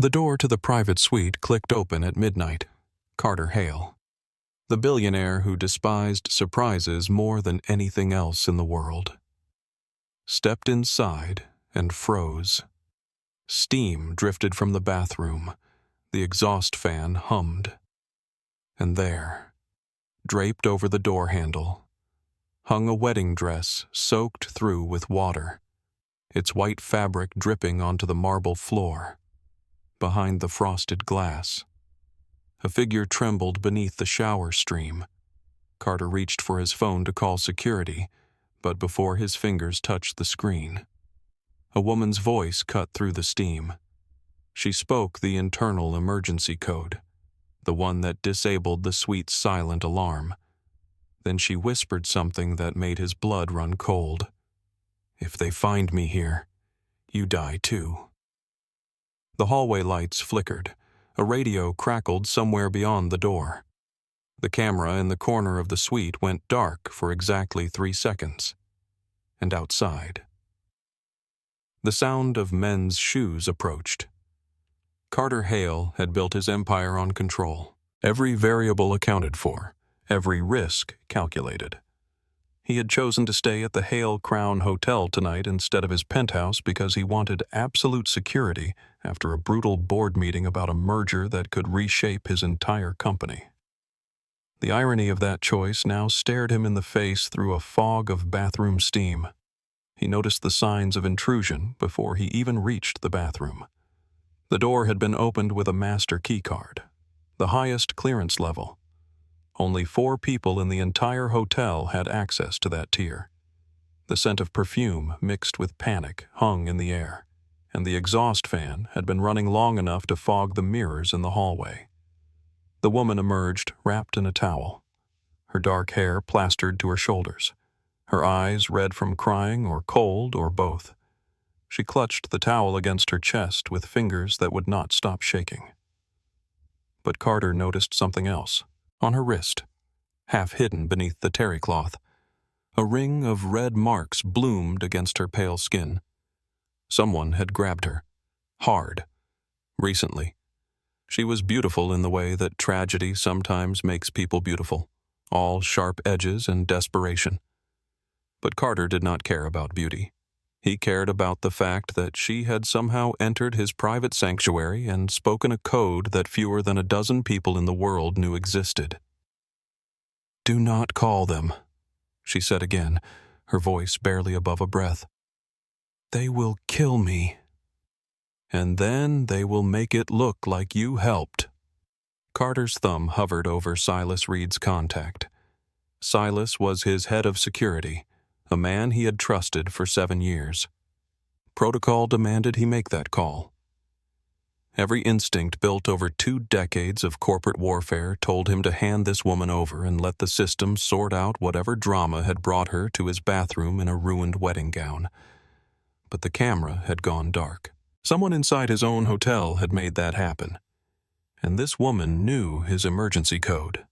The door to the private suite clicked open at midnight. Carter Hale, the billionaire who despised surprises more than anything else in the world, stepped inside and froze. Steam drifted from the bathroom. The exhaust fan hummed. And there, draped over the door handle, hung a wedding dress soaked through with water, its white fabric dripping onto the marble floor. Behind the frosted glass, a figure trembled beneath the shower stream. Carter reached for his phone to call security, but before his fingers touched the screen, a woman's voice cut through the steam. She spoke the internal emergency code, the one that disabled the suite's silent alarm. Then she whispered something that made his blood run cold. "If they find me here, you die too." The hallway lights flickered. A radio crackled somewhere beyond the door. The camera in the corner of the suite went dark for exactly 3 seconds. And outside, the sound of men's shoes approached. Carter Hale had built his empire on control. Every variable accounted for, every risk calculated. He had chosen to stay at the Hale Crown Hotel tonight instead of his penthouse because he wanted absolute security after a brutal board meeting about a merger that could reshape his entire company. The irony of that choice now stared him in the face through a fog of bathroom steam. He noticed the signs of intrusion before he even reached the bathroom. The door had been opened with a master key card, the highest clearance level. Only 4 people in the entire hotel had access to that tier. The scent of perfume mixed with panic hung in the air, and the exhaust fan had been running long enough to fog the mirrors in the hallway. The woman emerged wrapped in a towel, her dark hair plastered to her shoulders, her eyes red from crying or cold or both. She clutched the towel against her chest with fingers that would not stop shaking. But Carter noticed something else. On her wrist, half hidden beneath the terry cloth, a ring of red marks bloomed against her pale skin. Someone had grabbed her, hard, recently. She was beautiful in the way that tragedy sometimes makes people beautiful, all sharp edges and desperation. But Carter did not care about beauty. He cared about the fact that she had somehow entered his private sanctuary and spoken a code that fewer than a dozen people in the world knew existed. "Do not call them," she said again, her voice barely above a breath. "They will kill me. And then they will make it look like you helped." Carter's thumb hovered over Silas Reed's contact. Silas was his head of security, a man he had trusted for 7 years. Protocol demanded he make that call. Every instinct built over 2 decades of corporate warfare told him to hand this woman over and let the system sort out whatever drama had brought her to his bathroom in a ruined wedding gown. But the camera had gone dark. Someone inside his own hotel had made that happen. And this woman knew his emergency code.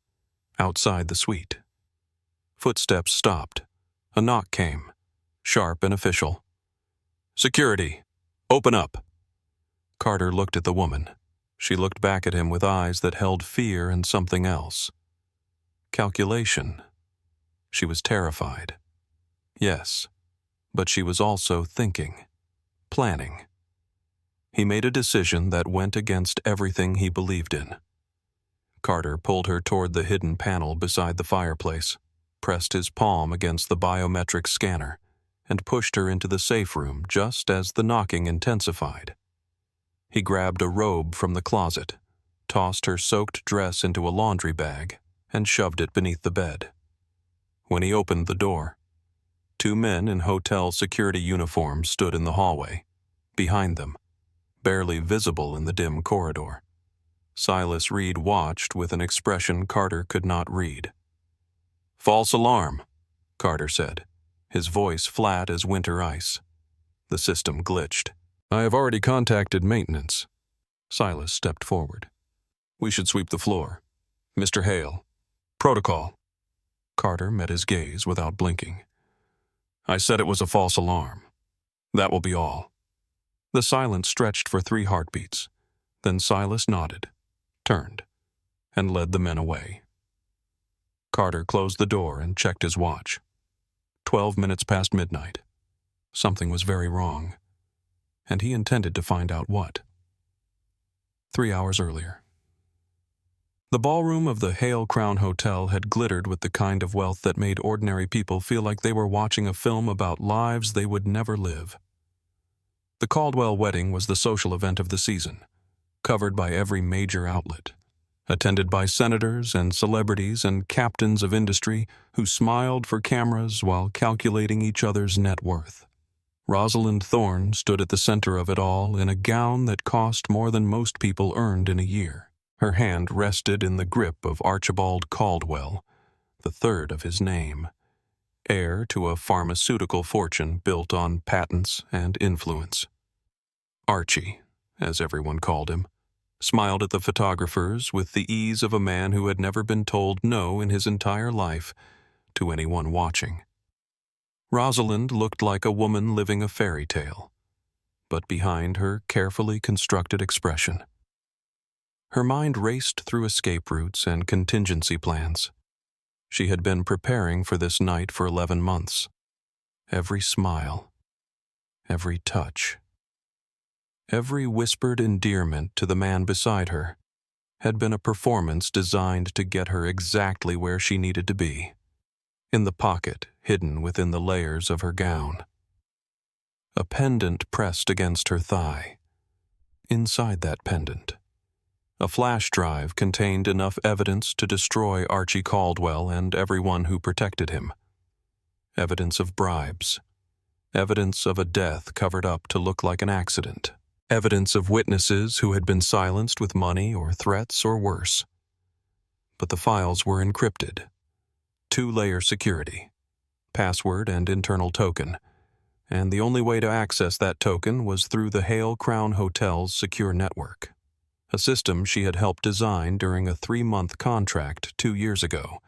Outside the suite. Footsteps stopped. A knock came, sharp and official. "Security, open up." Carter looked at the woman. She looked back at him with eyes that held fear and something else. Calculation. She was terrified. Yes, but she was also thinking, planning. He made a decision that went against everything he believed in. Carter pulled her toward the hidden panel beside the fireplace, pressed his palm against the biometric scanner, and pushed her into the safe room just as the knocking intensified. He grabbed a robe from the closet, tossed her soaked dress into a laundry bag, and shoved it beneath the bed. When he opened the door, 2 men in hotel security uniforms stood in the hallway. Behind them, barely visible in the dim corridor, Silas Reed watched with an expression Carter could not read. "False alarm," Carter said, his voice flat as winter ice. The system glitched. "I have already contacted maintenance." Silas stepped forward. "We should sweep the floor. Mr. Hale. Protocol." Carter met his gaze without blinking. "I said it was a false alarm. That will be all." The silence stretched for 3 heartbeats. Then Silas nodded, turned, and led the men away. Carter closed the door and checked his watch. 12 minutes past midnight. Something was very wrong, and he intended to find out what. 3 hours earlier. The ballroom of the Hale Crown Hotel had glittered with the kind of wealth that made ordinary people feel like they were watching a film about lives they would never live. The Caldwell wedding was the social event of the season, covered by every major outlet, attended by senators and celebrities and captains of industry who smiled for cameras while calculating each other's net worth. Rosalind Thorne stood at the center of it all in a gown that cost more than most people earned in a year. Her hand rested in the grip of Archibald Caldwell, the third of his name, heir to a pharmaceutical fortune built on patents and influence. Archie, as everyone called him, smiled at the photographers with the ease of a man who had never been told no in his entire life to anyone watching. Rosalind looked like a woman living a fairy tale, but behind her carefully constructed expression, her mind raced through escape routes and contingency plans. She had been preparing for this night for 11 months. Every smile, every touch, every whispered endearment to the man beside her had been a performance designed to get her exactly where she needed to be, in the pocket hidden within the layers of her gown. A pendant pressed against her thigh. Inside that pendant, a flash drive contained enough evidence to destroy Archie Caldwell and everyone who protected him. Evidence of bribes. Evidence of a death covered up to look like an accident. Evidence of witnesses who had been silenced with money or threats or worse. But the files were encrypted. 2-layer security, password and internal token, and the only way to access that token was through the Hale Crown Hotel's secure network, a system she had helped design during a 3-month contract 2 years ago,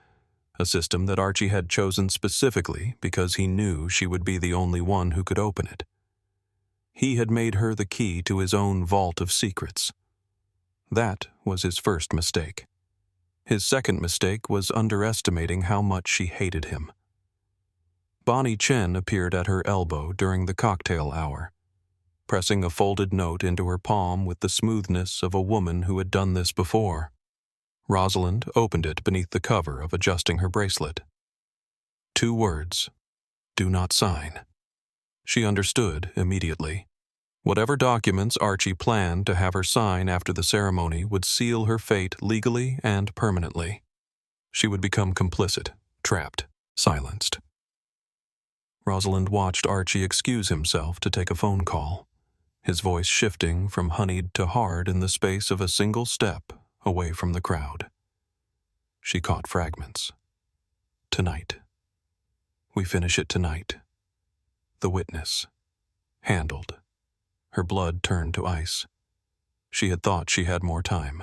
a system that Archie had chosen specifically because he knew she would be the only one who could open it. He had made her the key to his own vault of secrets. That was his first mistake. His second mistake was underestimating how much she hated him. Bonnie Chen appeared at her elbow during the cocktail hour, pressing a folded note into her palm with the smoothness of a woman who had done this before. Rosalind opened it beneath the cover of adjusting her bracelet. 2 words: do not sign. She understood immediately. Whatever documents Archie planned to have her sign after the ceremony would seal her fate legally and permanently. She would become complicit, trapped, silenced. Rosalind watched Archie excuse himself to take a phone call, his voice shifting from honeyed to hard in the space of a single step away from the crowd. She caught fragments. Tonight. We finish it tonight. The witness. Handled. Her blood turned to ice. She had thought she had more time.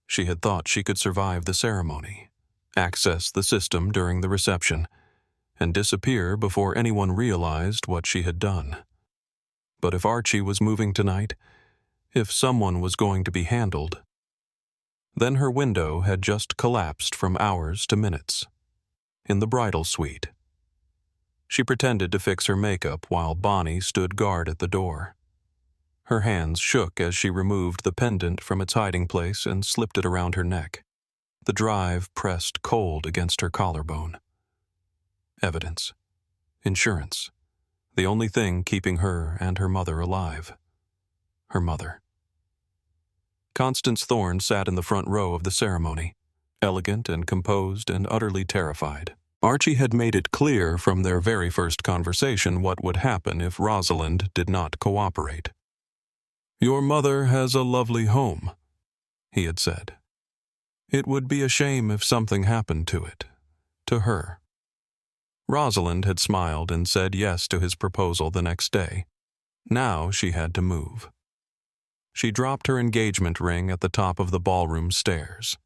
She had thought she could survive the ceremony, access the system during the reception, and disappear before anyone realized what she had done. But if Archie was moving tonight, if someone was going to be handled, then her window had just collapsed from hours to minutes. In the bridal suite. She pretended to fix her makeup while Bonnie stood guard at the door. Her hands shook as she removed the pendant from its hiding place and slipped it around her neck. The drive pressed cold against her collarbone. Evidence. Insurance. The only thing keeping her and her mother alive. Her mother. Constance Thorne sat in the front row of the ceremony, elegant and composed and utterly terrified. Archie had made it clear from their very first conversation what would happen if Rosalind did not cooperate. "Your mother has a lovely home," he had said. "It would be a shame if something happened to it, to her." Rosalind had smiled and said yes to his proposal the next day. Now she had to move. She dropped her engagement ring at the top of the ballroom stairs,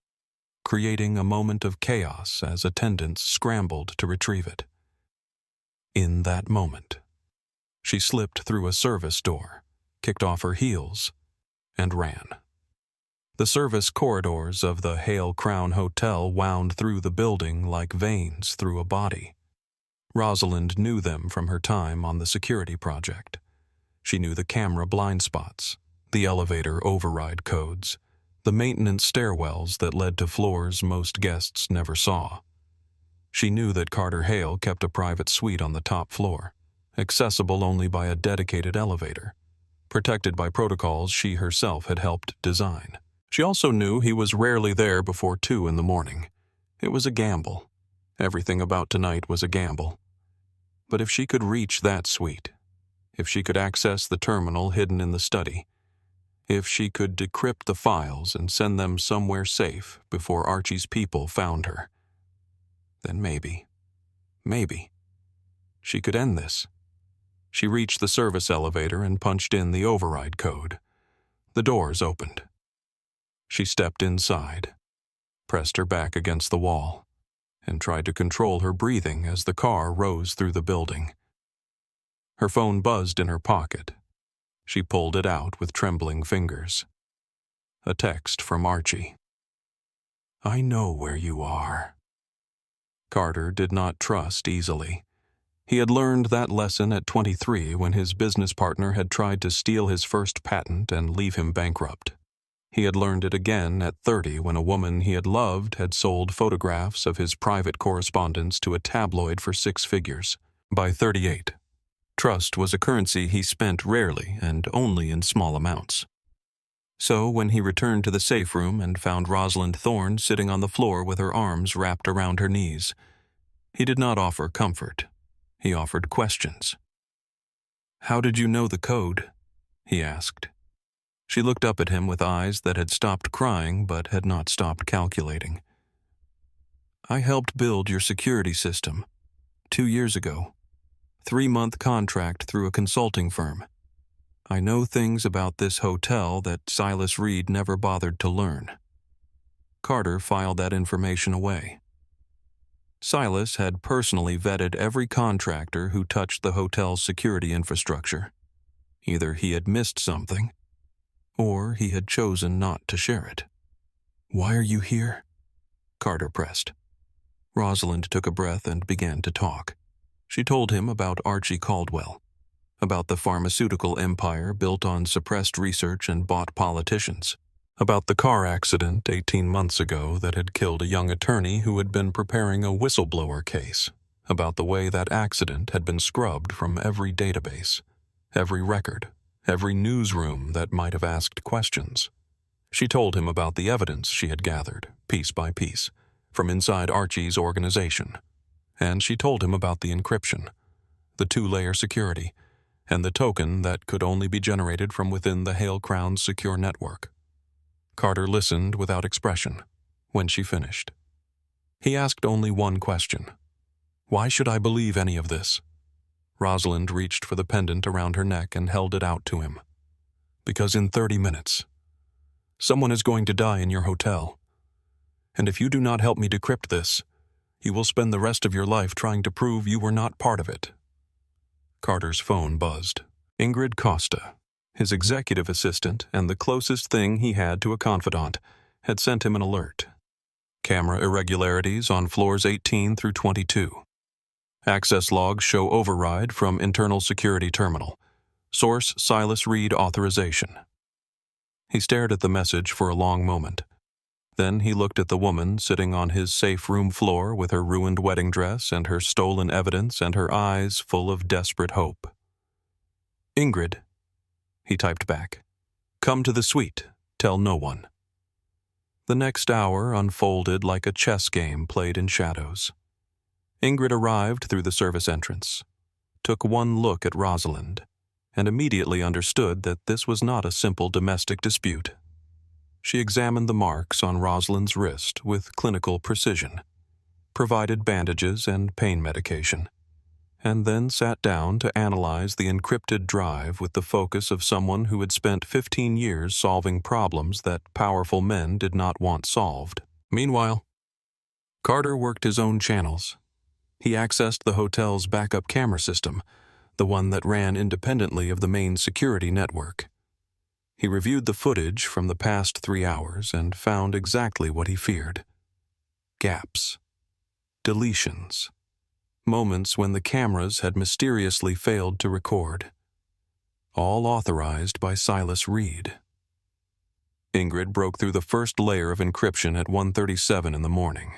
creating a moment of chaos as attendants scrambled to retrieve it. In that moment, she slipped through a service door, kicked off her heels, and ran. The service corridors of the Hale Crown Hotel wound through the building like veins through a body. Rosalind knew them from her time on the security project. She knew the camera blind spots, the elevator override codes, the maintenance stairwells that led to floors most guests never saw. She knew that Carter Hale kept a private suite on the top floor, accessible only by a dedicated elevator, protected by protocols she herself had helped design. She also knew he was rarely there before 2 in the morning. It was a gamble. Everything about tonight was a gamble. But if she could reach that suite, if she could access the terminal hidden in the study, if she could decrypt the files and send them somewhere safe before Archie's people found her, then maybe, she could end this. She reached the service elevator and punched in the override code. The doors opened. She stepped inside, pressed her back against the wall, and tried to control her breathing as the car rose through the building. Her phone buzzed in her pocket. She pulled it out with trembling fingers. A text from Archie. "I know where you are." Carter did not trust easily. He had learned that lesson at 23 when his business partner had tried to steal his first patent and leave him bankrupt. He had learned it again at 30 when a woman he had loved had sold photographs of his private correspondence to a tabloid for 6 figures. By 38, trust was a currency he spent rarely and only in small amounts. So when he returned to the safe room and found Rosalind Thorne sitting on the floor with her arms wrapped around her knees, he did not offer comfort. He offered questions. "How did you know the code?" he asked. She looked up at him with eyes that had stopped crying but had not stopped calculating. "I helped build your security system 2 years ago. 3-month contract through a consulting firm. I know things about this hotel that Silas Reed never bothered to learn." Carter filed that information away. Silas had personally vetted every contractor who touched the hotel's security infrastructure. Either he had missed something, or he had chosen not to share it. "Why are you here?" Carter pressed. Rosalind took a breath and began to talk. She told him about Archie Caldwell, about the pharmaceutical empire built on suppressed research and bought politicians, about the car accident 18 months ago that had killed a young attorney who had been preparing a whistleblower case, about the way that accident had been scrubbed from every database, every record, every newsroom that might have asked questions. She told him about the evidence she had gathered, piece by piece, from inside Archie's organization, and she told him about the encryption, the 2-layer security, and the token that could only be generated from within the Hale Crown's secure network. Carter listened without expression when she finished. He asked only one question. "Why should I believe any of this?" Rosalind reached for the pendant around her neck and held it out to him. "Because in 30 minutes, someone is going to die in your hotel. And if you do not help me decrypt this, you will spend the rest of your life trying to prove you were not part of it." Carter's phone buzzed. Ingrid Costa, his executive assistant and the closest thing he had to a confidant, had sent him an alert. Camera irregularities on floors 18 through 22. Access logs show override from internal security terminal. Source Silas Reed authorization. He stared at the message for a long moment. Then he looked at the woman sitting on his safe room floor with her ruined wedding dress and her stolen evidence and her eyes full of desperate hope. "Ingrid," he typed back. "Come to the suite. Tell no one." The next hour unfolded like a chess game played in shadows. Ingrid arrived through the service entrance, took one look at Rosalind, and immediately understood that this was not a simple domestic dispute. She examined the marks on Rosalind's wrist with clinical precision, provided bandages and pain medication, and then sat down to analyze the encrypted drive with the focus of someone who had spent 15 years solving problems that powerful men did not want solved. Meanwhile, Carter worked his own channels. He accessed the hotel's backup camera system, the one that ran independently of the main security network. He reviewed the footage from the past 3 hours and found exactly what he feared. Gaps. Deletions. Moments when the cameras had mysteriously failed to record. All authorized by Silas Reed. Ingrid broke through the first layer of encryption at 1:37 in the morning.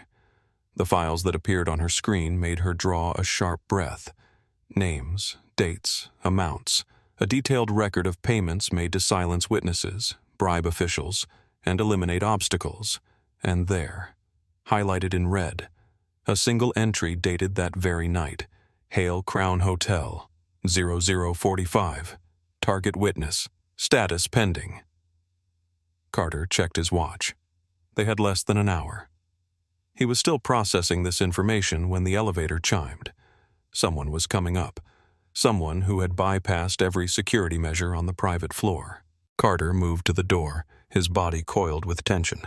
The files that appeared on her screen made her draw a sharp breath. Names, dates, amounts, a detailed record of payments made to silence witnesses, bribe officials, and eliminate obstacles. And there, highlighted in red, a single entry dated that very night. Hale Crown Hotel, 0045. Target witness. Status pending. Carter checked his watch. They had less than an hour. He was still processing this information when the elevator chimed. Someone was coming up. Someone who had bypassed every security measure on the private floor. Carter moved to the door, his body coiled with tension.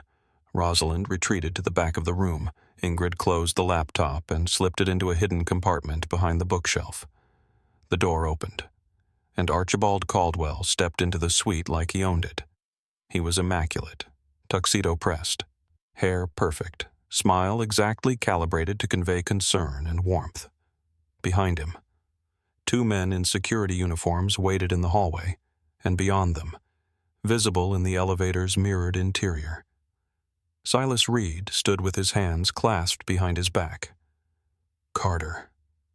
Rosalind retreated to the back of the room. Ingrid closed the laptop and slipped it into a hidden compartment behind the bookshelf. The door opened, and Archibald Caldwell stepped into the suite like he owned it. He was immaculate, tuxedo pressed, hair perfect, smile exactly calibrated to convey concern and warmth. Behind him, 2 men in security uniforms waited in the hallway, and beyond them, visible in the elevator's mirrored interior, Silas Reed stood with his hands clasped behind his back. "Carter,"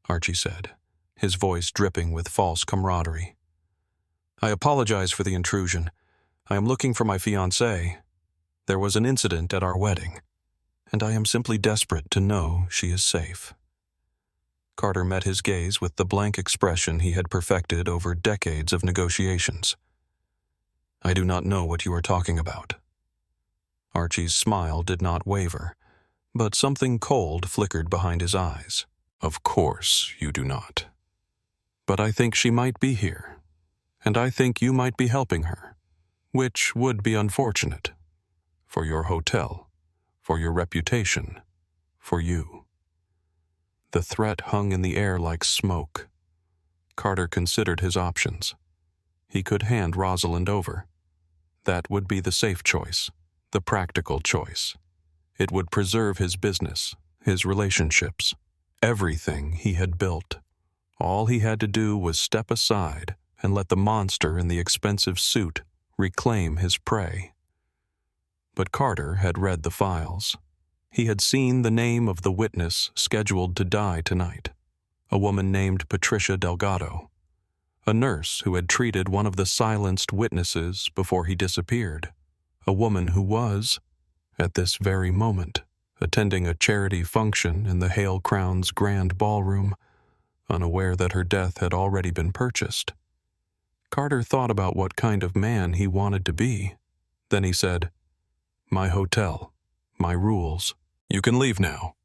Archie said, his voice dripping with false camaraderie. "I apologize for the intrusion. I am looking for my fiancée. There was an incident at our wedding, and I am simply desperate to know she is safe." Carter met his gaze with the blank expression he had perfected over decades of negotiations. "I do not know what you are talking about." Archie's smile did not waver, but something cold flickered behind his eyes. "Of course you do not. But I think she might be here, and I think you might be helping her, which would be unfortunate. For your hotel, for your reputation, for you." The threat hung in the air like smoke. Carter considered his options. He could hand Rosalind over. That would be the safe choice, the practical choice. It would preserve his business, his relationships, everything he had built. All he had to do was step aside and let the monster in the expensive suit reclaim his prey. But Carter had read the files. He had seen the name of the witness scheduled to die tonight, a woman named Patricia Delgado, a nurse who had treated one of the silenced witnesses before he disappeared, a woman who was, at this very moment, attending a charity function in the Hale Crown's grand ballroom, unaware that her death had already been purchased. Carter thought about what kind of man he wanted to be. Then he said, "My hotel, my rules. You can leave now,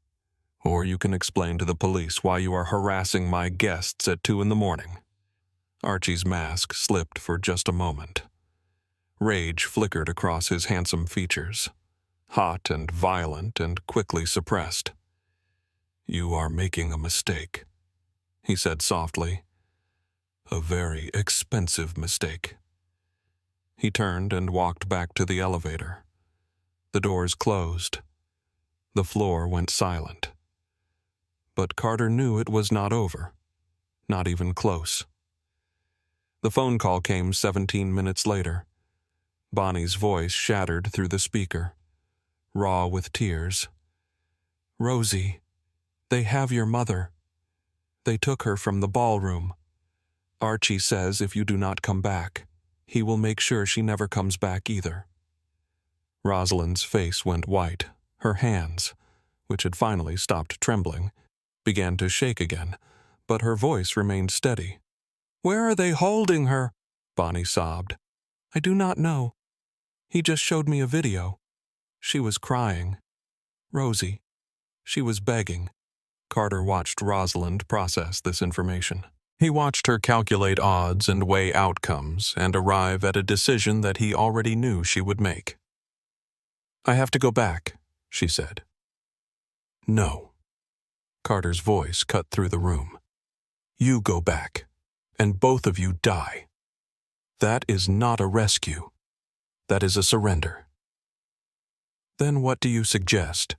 or you can explain to the police why you are harassing my guests at 2 a.m. Archie's mask slipped for just a moment. Rage flickered across his handsome features, hot and violent and quickly suppressed. "You are making a mistake," he said softly. "A very expensive mistake." He turned and walked back to the elevator. The doors closed. The floor went silent. But Carter knew it was not over, not even close. The phone call came 17 minutes later. Bonnie's voice shattered through the speaker, raw with tears. "Rosie, they have your mother. They took her from the ballroom. Archie says if you do not come back, he will make sure she never comes back either." Rosalind's face went white. Her hands, which had finally stopped trembling, began to shake again, but her voice remained steady. "Where are they holding her?" Bonnie sobbed. "I do not know. He just showed me a video. She was crying. Rosie. She was begging." Carter watched Rosalind process this information. He watched her calculate odds and weigh outcomes and arrive at a decision that he already knew she would make. "I have to go back," she said. "No." Carter's voice cut through the room. "You go back, and both of you die. That is not a rescue. That is a surrender." "Then what do you suggest?"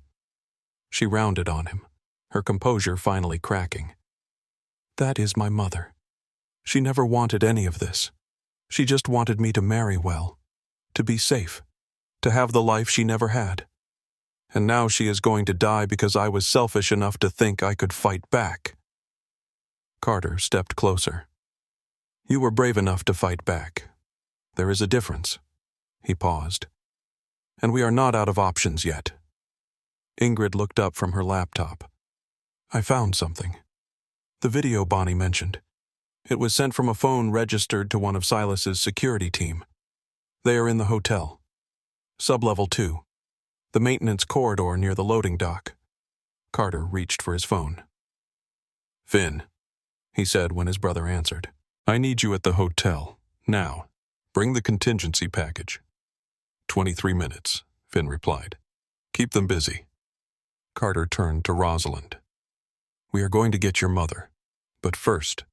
She rounded on him, her composure finally cracking. "That is my mother. She never wanted any of this. She just wanted me to marry well, to be safe, to have the life she never had. And now she is going to die because I was selfish enough to think I could fight back." Carter stepped closer. "You were brave enough to fight back. There is a difference." He paused. "And we are not out of options yet." Ingrid looked up from her laptop. "I found something. The video Bonnie mentioned. It was sent from a phone registered to one of Silas's security team. They are in the hotel. Sublevel 2. The maintenance corridor near the loading dock." Carter reached for his phone. "Finn," he said when his brother answered. "I need you at the hotel, now. Bring the contingency package." 23 minutes, Finn replied. "Keep them busy." Carter turned to Rosalind. "We are going to get your mother. But first,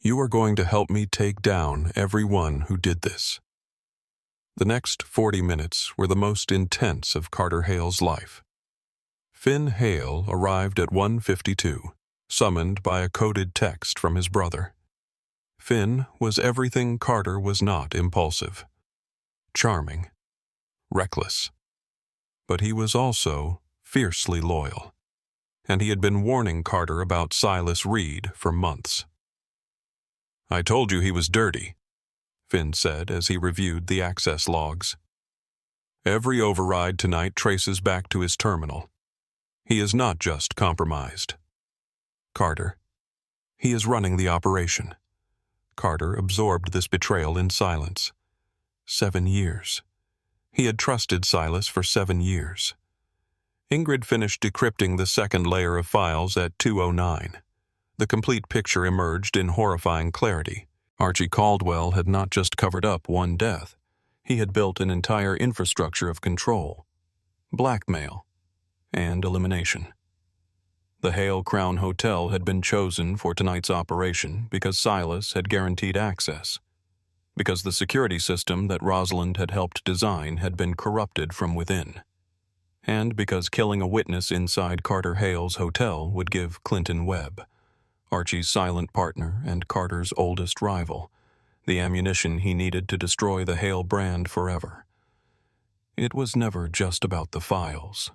you are going to help me take down everyone who did this." The next 40 minutes were the most intense of Carter Hale's life. Finn Hale arrived at 1:52, summoned by a coded text from his brother. Finn was everything Carter was not: impulsive, charming, reckless. But he was also fiercely loyal, and he had been warning Carter about Silas Reed for months. "I told you he was dirty," Finn said as he reviewed the access logs. "Every override tonight traces back to his terminal. He is not just compromised." "Carter, he is running the operation." Carter absorbed this betrayal in silence. 7 years. He had trusted Silas for 7 years. Ingrid finished decrypting the second layer of files at 2:09. The complete picture emerged in horrifying clarity. Archie Caldwell had not just covered up one death. He had built an entire infrastructure of control, blackmail, and elimination. The Hale Crown Hotel had been chosen for tonight's operation because Silas had guaranteed access, because the security system that Rosalind had helped design had been corrupted from within, and because killing a witness inside Carter Hale's hotel would give Clinton Webb, Archie's silent partner and Carter's oldest rival, the ammunition he needed to destroy the Hale brand forever. "It was never just about the files,"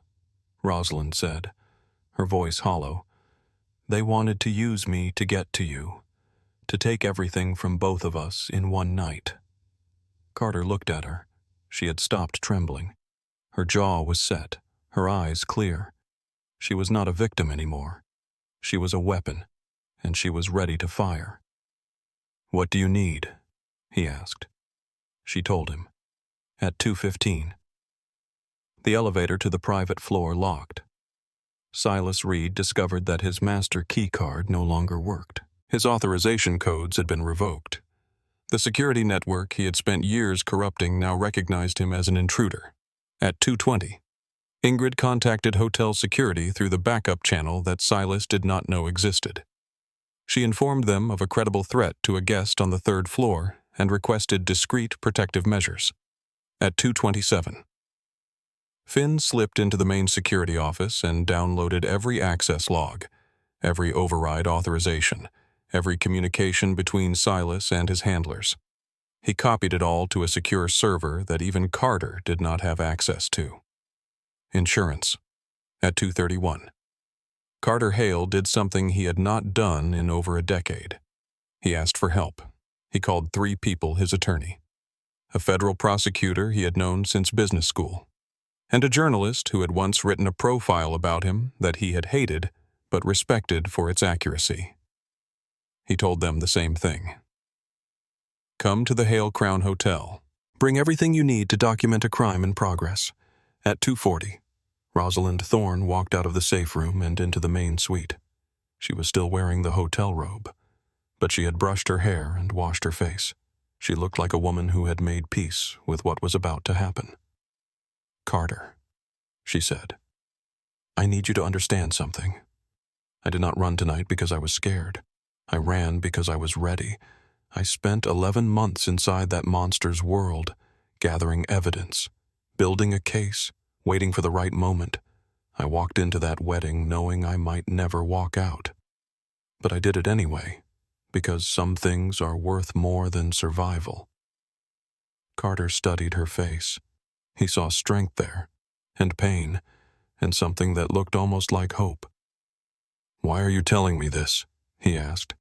Rosalind said, her voice hollow. "They wanted to use me to get to you, to take everything from both of us in one night." Carter looked at her. She had stopped trembling. Her jaw was set, her eyes clear. She was not a victim anymore. She was a weapon, and she was ready to fire. "What do you need?" he asked. She told him. At 2:15. The elevator to the private floor locked. Silas Reed discovered that his master key card no longer worked. His authorization codes had been revoked. The security network he had spent years corrupting now recognized him as an intruder. At 2:20, Ingrid contacted hotel security through the backup channel that Silas did not know existed. She informed them of a credible threat to a guest on the 3rd floor and requested discreet protective measures. At 2:27, Finn slipped into the main security office and downloaded every access log, every override authorization, every communication between Silas and his handlers. He copied it all to a secure server that even Carter did not have access to. Insurance. At 2:31. Carter Hale did something he had not done in over a decade. He asked for help. He called 3 people his attorney: a federal prosecutor he had known since business school, and a journalist who had once written a profile about him that he had hated but respected for its accuracy. He told them the same thing. "Come to the Hale Crown Hotel. Bring everything you need to document a crime in progress." At 2:40, Rosalind Thorne walked out of the safe room and into the main suite. She was still wearing the hotel robe, but she had brushed her hair and washed her face. She looked like a woman who had made peace with what was about to happen. "Carter," she said, "I need you to understand something. I did not run tonight because I was scared. I ran because I was ready. I spent 11 months inside that monster's world, gathering evidence, building a case, waiting for the right moment. I walked into that wedding knowing I might never walk out. But I did it anyway, because some things are worth more than survival. Carter studied her face. He saw strength there, and pain, and something that looked almost like hope. "Why are you telling me this?" he asked.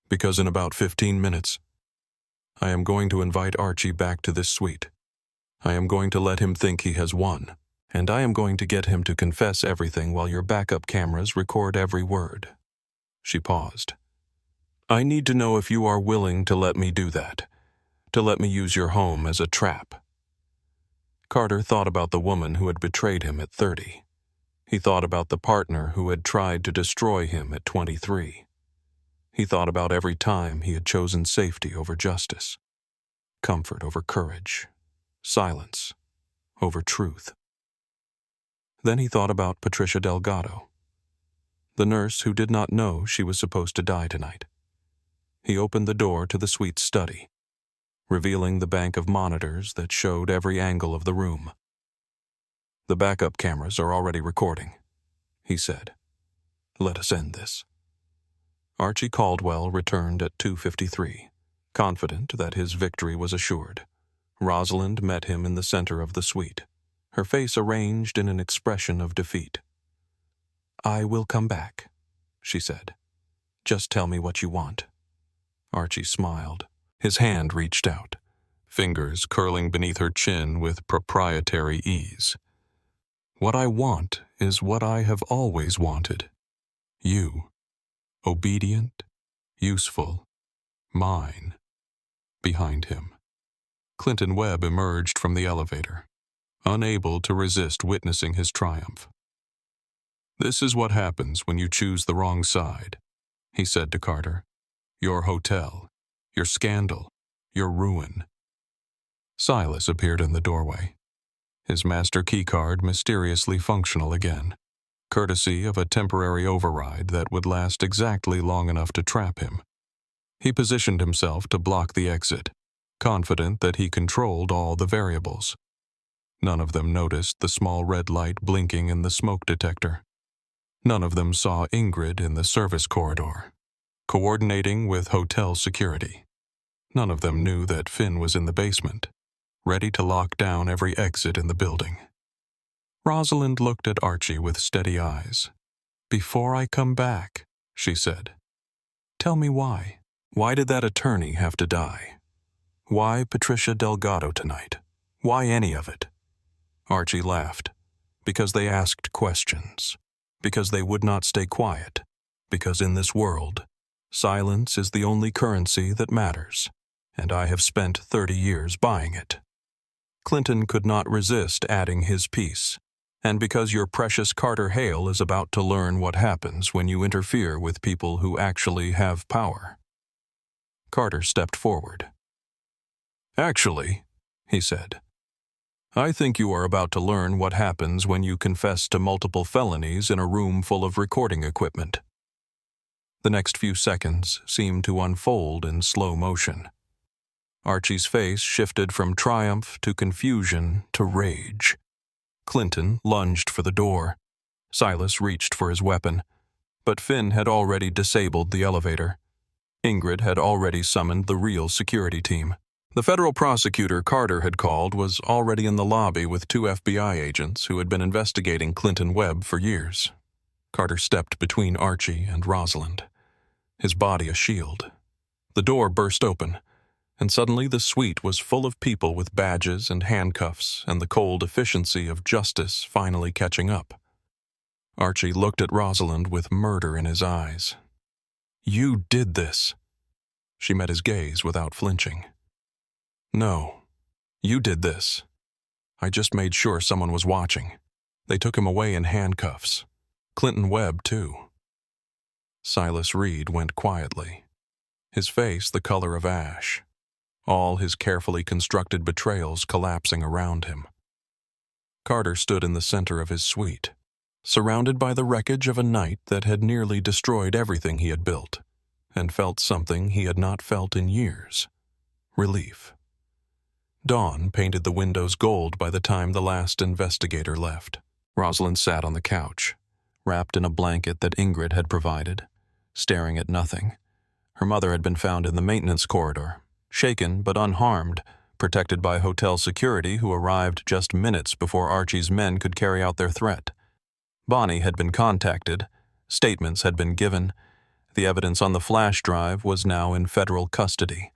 "Because in about 15 minutes, I am going to invite Archie back to this suite. I am going to let him think he has won, and I am going to get him to confess everything while your backup cameras record every word." She paused. "I need to know if you are willing to let me do that, to let me use your home as a trap." Carter thought about the woman who had betrayed him at 30. He thought about the partner who had tried to destroy him at 23. He thought about every time he had chosen safety over justice, comfort over courage, silence over truth. Then he thought about Patricia Delgado, the nurse who did not know she was supposed to die tonight. He opened the door to the suite's study, revealing the bank of monitors that showed every angle of the room. "The backup cameras are already recording," he said. "Let us end this." Archie Caldwell returned at 2:53, confident that his victory was assured. Rosalind met him in the center of the suite, her face arranged in an expression of defeat. "I will come back," she said. "Just tell me what you want." Archie smiled. His hand reached out, fingers curling beneath her chin with proprietary ease. "What I want is what I have always wanted. You. Obedient, useful, mine." Behind him, Clinton Webb emerged from the elevator, unable to resist witnessing his triumph. "This is what happens when you choose the wrong side," he said to Carter. "Your hotel, your scandal, your ruin." Silas appeared in the doorway, his master keycard mysteriously functional again, courtesy of a temporary override that would last exactly long enough to trap him. He positioned himself to block the exit, confident that he controlled all the variables. None of them noticed the small red light blinking in the smoke detector. None of them saw Ingrid in the service corridor, coordinating with hotel security. None of them knew that Finn was in the basement, ready to lock down every exit in the building. Rosalind looked at Archie with steady eyes. "Before I come back," she said. "Tell me why. Why did that attorney have to die? Why Patricia Delgado tonight? Why any of it?" Archie laughed. "Because they asked questions. Because they would not stay quiet. Because in this world, silence is the only currency that matters, and I have spent 30 years buying it." Clinton could not resist adding his piece. "And because your precious Carter Hale is about to learn what happens when you interfere with people who actually have power." Carter stepped forward. "Actually," he said, "I think you are about to learn what happens when you confess to multiple felonies in a room full of recording equipment." The next few seconds seemed to unfold in slow motion. Archie's face shifted from triumph to confusion to rage. Clinton lunged for the door. Silas reached for his weapon, but Finn had already disabled the elevator. Ingrid had already summoned the real security team. The federal prosecutor Carter had called was already in the lobby with 2 FBI agents who had been investigating Clinton Webb for years. Carter stepped between Archie and Rosalind, his body a shield. The door burst open, and suddenly the suite was full of people with badges and handcuffs and the cold efficiency of justice finally catching up. Archie looked at Rosalind with murder in his eyes. "You did this." She met his gaze without flinching. "No, you did this. I just made sure someone was watching. They took him away in handcuffs. Clinton Webb, too." Silas Reed went quietly, his face the color of ash, all his carefully constructed betrayals collapsing around him. Carter stood in the center of his suite, surrounded by the wreckage of a night that had nearly destroyed everything he had built, and felt something he had not felt in years: relief. Dawn painted the windows gold by the time the last investigator left. Rosalind sat on the couch, wrapped in a blanket that Ingrid had provided, staring at nothing. Her mother had been found in the maintenance corridor, shaken but unharmed, protected by hotel security who arrived just minutes before Archie's men could carry out their threat. Bonnie had been contacted, statements had been given. The evidence on the flash drive was now in federal custody,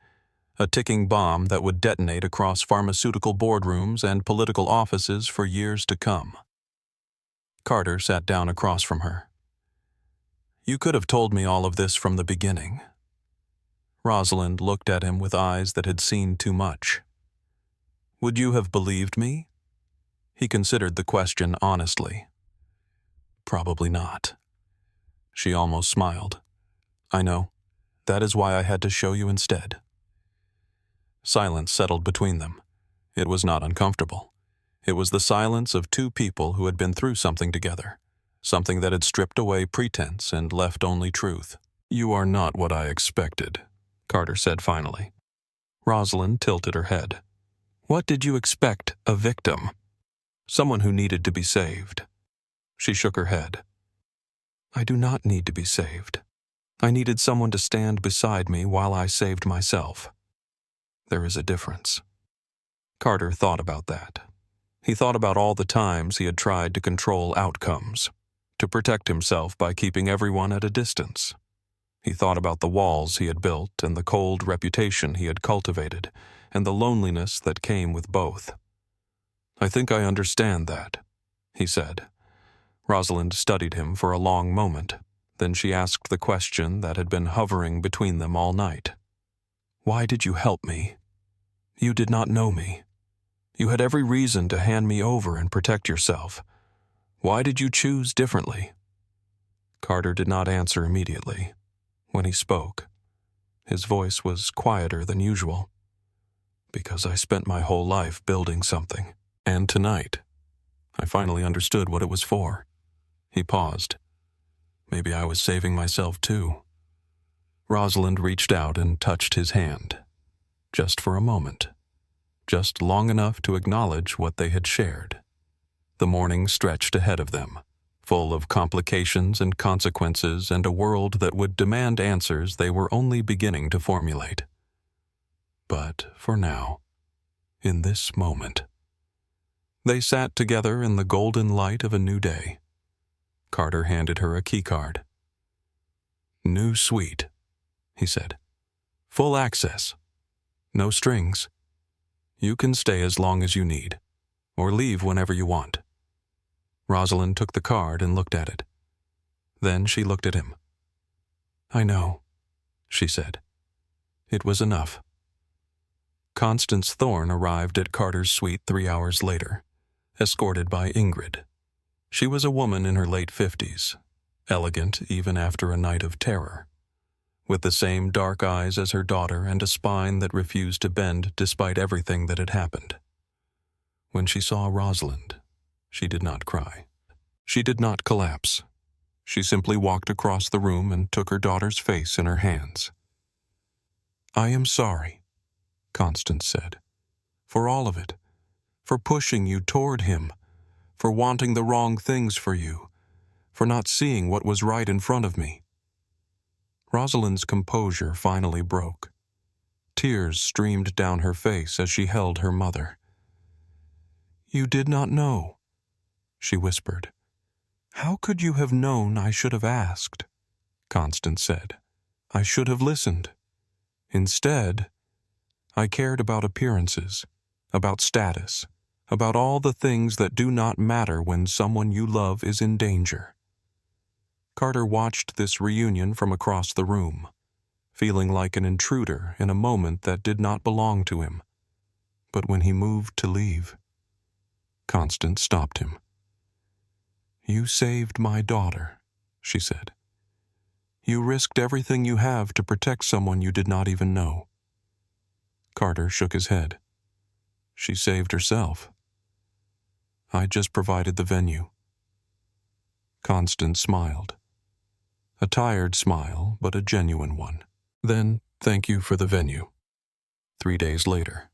a ticking bomb that would detonate across pharmaceutical boardrooms and political offices for years to come. Carter sat down across from her. "You could have told me all of this from the beginning." Rosalind looked at him with eyes that had seen too much. "Would you have believed me?" He considered the question honestly. "Probably not." She almost smiled. "I know. That is why I had to show you instead." Silence settled between them. It was not uncomfortable. It was the silence of two people who had been through something together, something that had stripped away pretense and left only truth. "You are not what I expected," Carter said finally. Rosalind tilted her head. "What did you expect? A victim? Someone who needed to be saved?" She shook her head. "I do not need to be saved. I needed someone to stand beside me while I saved myself. There is a difference." Carter thought about that. He thought about all the times he had tried to control outcomes, to protect himself by keeping everyone at a distance. He thought about the walls he had built and the cold reputation he had cultivated, and the loneliness that came with both. "I think I understand that," he said. Rosalind studied him for a long moment. Then she asked the question that had been hovering between them all night. "Why did you help me? You did not know me. You had every reason to hand me over and protect yourself. Why did you choose differently?" Carter did not answer immediately. When he spoke, his voice was quieter than usual. "Because I spent my whole life building something. And tonight, I finally understood what it was for." He paused. "Maybe I was saving myself too." Rosalind reached out and touched his hand. Just for a moment. Just long enough to acknowledge what they had shared. The morning stretched ahead of them, full of complications and consequences and a world that would demand answers they were only beginning to formulate. But for now, in this moment, they sat together in the golden light of a new day. Carter handed her a keycard. "New suite," he said. "Full access. No strings. You can stay as long as you need, or leave whenever you want." Rosalind took the card and looked at it. Then she looked at him. "I know," she said. It was enough. Constance Thorne arrived at Carter's suite 3 hours later, escorted by Ingrid. She was a woman in her late 50s, elegant even after a night of terror, with the same dark eyes as her daughter and a spine that refused to bend despite everything that had happened. When she saw Rosalind, she did not cry. She did not collapse. She simply walked across the room and took her daughter's face in her hands. "I am sorry," Constance said, "for all of it, for pushing you toward him, for wanting the wrong things for you, for not seeing what was right in front of me." Rosalind's composure finally broke. Tears streamed down her face as she held her mother. "You did not know," she whispered. "How could you have known I should have asked?" Constance said. "I should have listened. Instead, I cared about appearances, about status, about all the things that do not matter when someone you love is in danger." Carter watched this reunion from across the room, feeling like an intruder in a moment that did not belong to him. But when he moved to leave, Constance stopped him. "You saved my daughter," she said. "You risked everything you have to protect someone you did not even know." Carter shook his head. "She saved herself. I just provided the venue." Constance smiled. A tired smile, but a genuine one. "Then, thank you for the venue." 3 days later.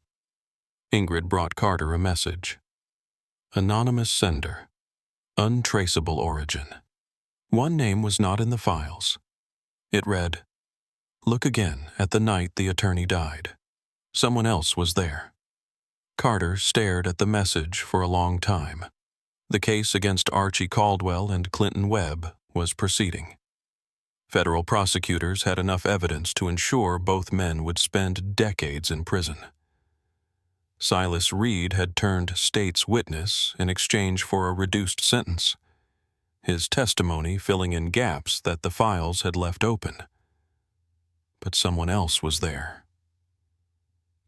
Ingrid brought Carter a message. Anonymous sender. Untraceable origin. One name was not in the files. It read, "Look again at the night the attorney died. Someone else was there." Carter stared at the message for a long time. The case against Archie Caldwell and Clinton Webb was proceeding. Federal prosecutors had enough evidence to ensure both men would spend decades in prison. Silas Reed had turned state's witness in exchange for a reduced sentence, his testimony filling in gaps that the files had left open. But someone else was there.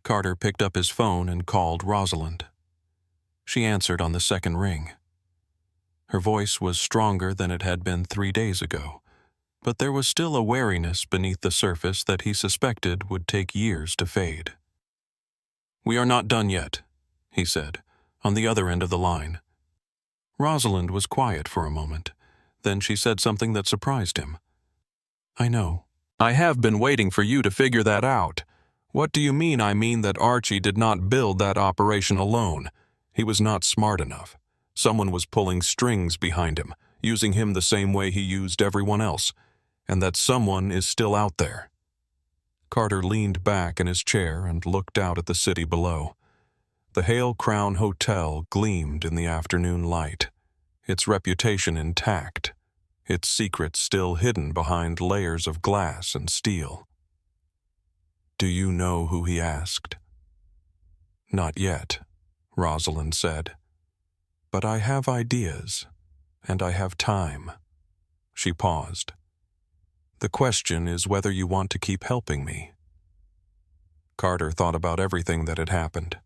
Carter picked up his phone and called Rosalind. She answered on the second ring. Her voice was stronger than it had been 3 days ago, but there was still a wariness beneath the surface that he suspected would take years to fade. "We are not done yet," he said, on the other end of the line. Rosalind was quiet for a moment. Then she said something that surprised him. "I know. I have been waiting for you to figure that out. What do you mean? I mean that Archie did not build that operation alone. He was not smart enough. Someone was pulling strings behind him, using him the same way he used everyone else, and that someone is still out there." Carter leaned back in his chair and looked out at the city below. The Hale Crown Hotel gleamed in the afternoon light, its reputation intact, its secrets still hidden behind layers of glass and steel. "Do you know who he asked?" "Not yet," Rosalind said. "But I have ideas, and I have time." She paused. "The question is whether you want to keep helping me." Carter thought about everything that had happened.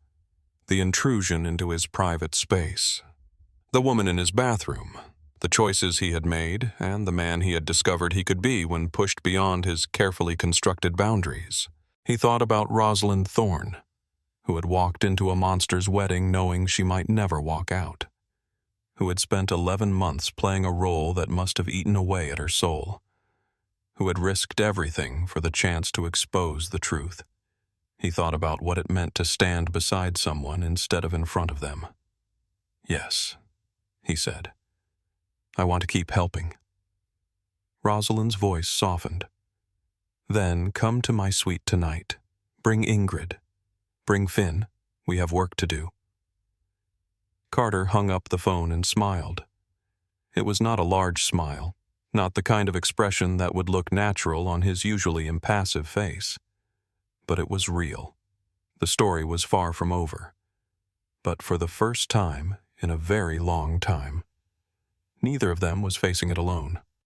The intrusion into his private space, the woman in his bathroom, the choices he had made, and the man he had discovered he could be when pushed beyond his carefully constructed boundaries. He thought about Rosalind Thorne, who had walked into a monster's wedding knowing she might never walk out, who had spent 11 months playing a role that must have eaten away at her soul, who had risked everything for the chance to expose the truth. He thought about what it meant to stand beside someone instead of in front of them. "Yes," he said. "I want to keep helping." Rosalind's voice softened. "Then come to my suite tonight. Bring Ingrid. Bring Finn. We have work to do." Carter hung up the phone and smiled. It was not a large smile, not the kind of expression that would look natural on his usually impassive face. But it was real. The story was far from over. But for the first time in a very long time, neither of them was facing it alone.